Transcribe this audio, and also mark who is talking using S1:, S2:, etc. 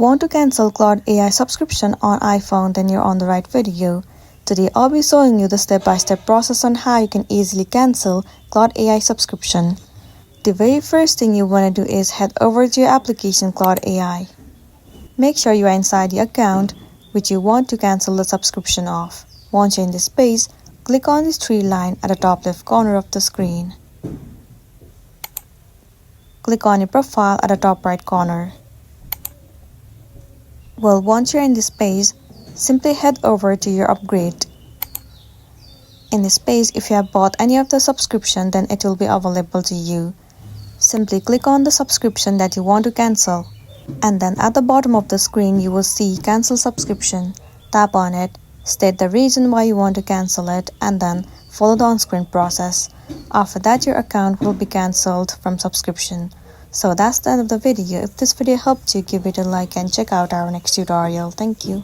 S1: Want to cancel Claude AI subscription on iPhone? Then you're on the right video. Today I'll be showing you the step-by-step process on how you can easily cancel Claude AI subscription. The very first thing you want to do is head over to your application Claude AI. Make sure you are inside the account which you want to cancel the subscription of. Once you're in this page, click on this three line at the top left corner of the screen. Click on your profile at the top right corner. Once you're in this page, simply head over to your upgrade. In this page, if you have bought any of the subscription, then it will be available to you. Simply click on the subscription that you want to cancel. And then at the bottom of the screen, you will see cancel subscription. Tap on it, state the reason why you want to cancel it, and then follow the on-screen process. After that, your account will be cancelled from subscription. So that's the end of the video. If this video helped you, give it a like and check out our next tutorial. Thank you.